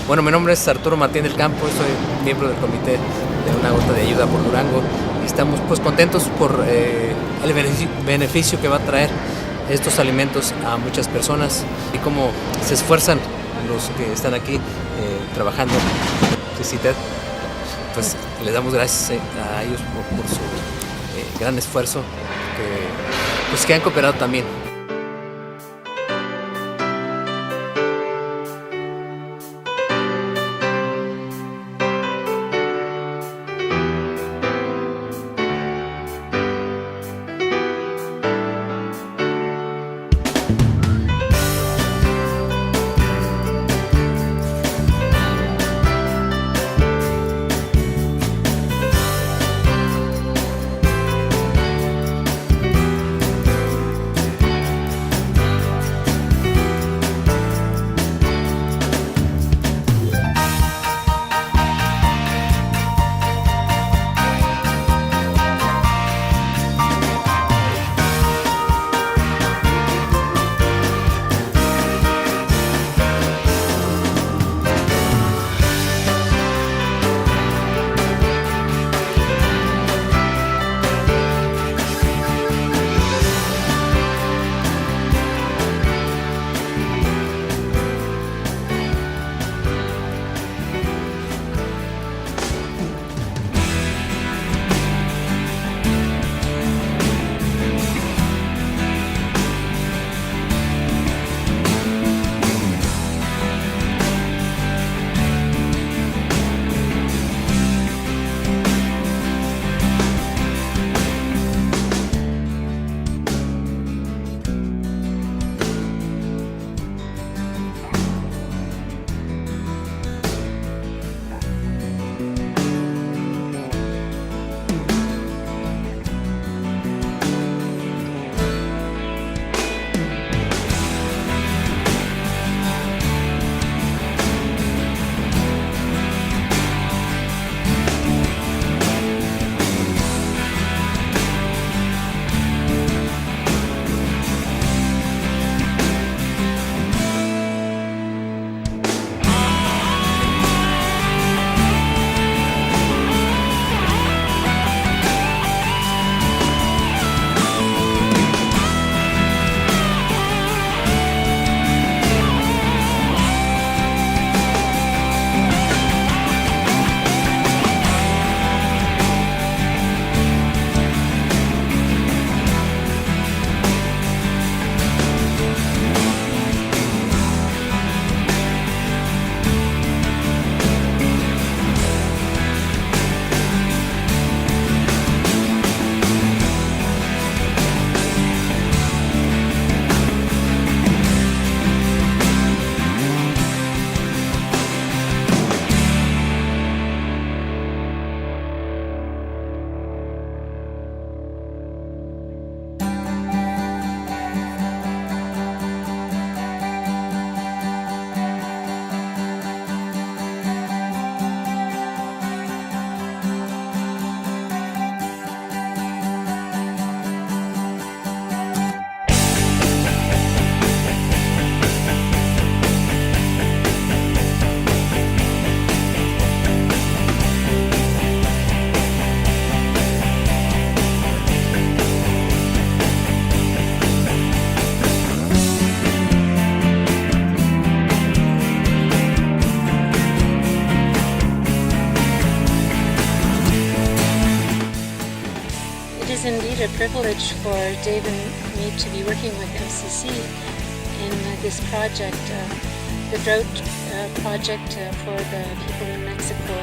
Bueno, mi nombre es Arturo Martín del Campo, soy miembro del comité de una gota de ayuda por Durango y estamos pues contentos por el beneficio que va a traer estos alimentos a muchas personas y cómo se esfuerzan los que están aquí trabajando en CECYTED. Pues les damos gracias a ellos por su gran esfuerzo que han cooperado también. It is indeed a privilege for Dave and me to be working with MCC in this project, the drought project for the people in Mexico.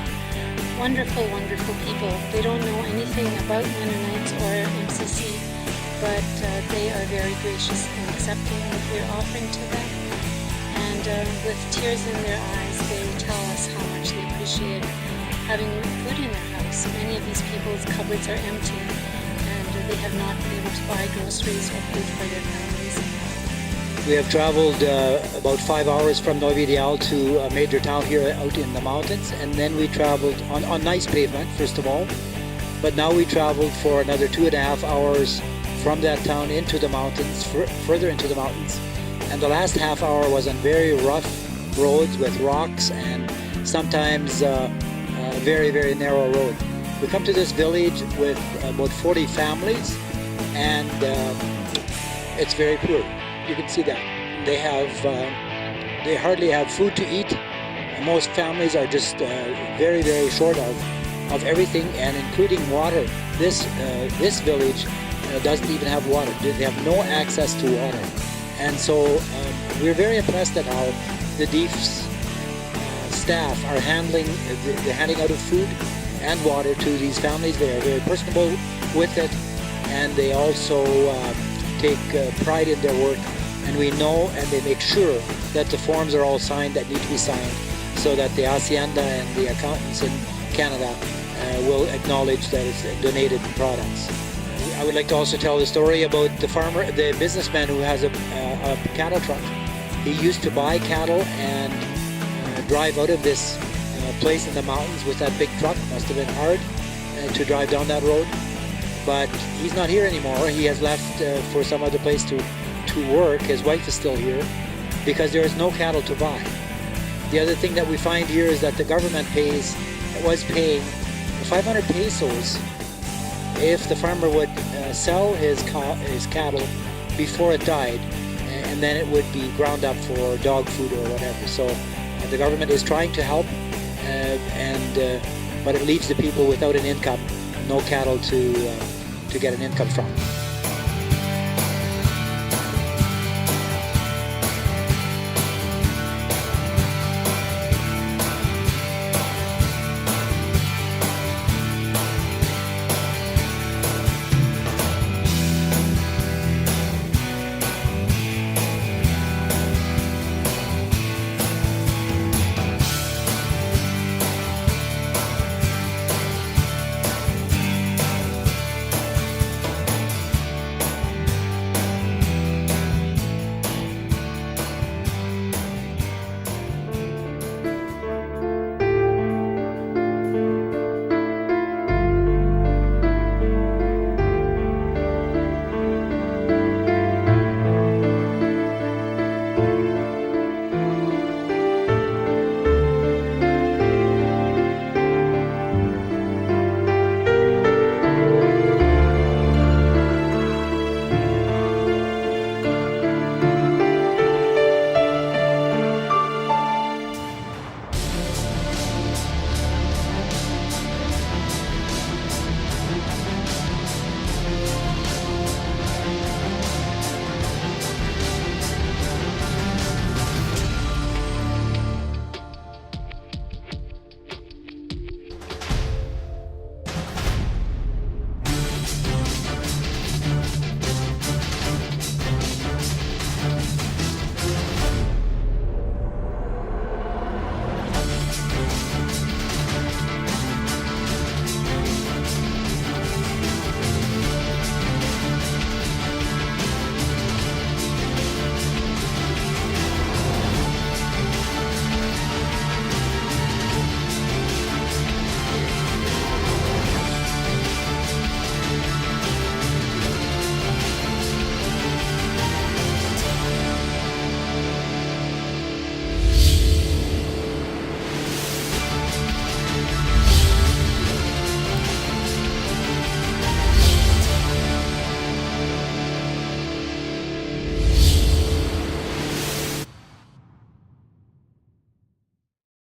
Wonderful, wonderful people. They don't know anything about Mennonites or MCC, but they are very gracious in accepting what we're offering to them. And with tears in their eyes, they tell us how much they appreciate having food in their house. Many of these people's cupboards are empty, and they have not been able to buy groceries or food for their families. We have traveled about 5 hours from Nueva Ideal to a major town here out in the mountains, and then we traveled on nice pavement, first of all, but now we traveled for another 2.5 hours from that town into the mountains, further into the mountains, and the last half hour was on very rough roads with rocks and sometimes very, very narrow road. We come to this village with about 40 families, and it's very poor. You can see that. They hardly have food to eat. Most families are just very, very short of everything, and including water. This village doesn't even have water. They have no access to water. And so we're very impressed at how the DEEF's staff are handling the handing out of food and water to these families. They are very personable with it, and they also take pride in their work. And we know, and they make sure that the forms are all signed that need to be signed, so that the Hacienda and the accountants in Canada will acknowledge that it's donated products. I would like to also tell the story about the businessman who has a cattle truck. He used to buy cattle and drive out of this place in the mountains with that big truck. Must have been hard to drive down that road. But he's not here anymore. He has left for some other place to work. His wife is still here because there is no cattle to buy. The other thing that we find here is that the government was paying 500 pesos if the farmer would sell his cattle before it died, and then it would be ground up for dog food or whatever. So the government is trying to help, but it leaves the people without an income, no cattle to get an income from.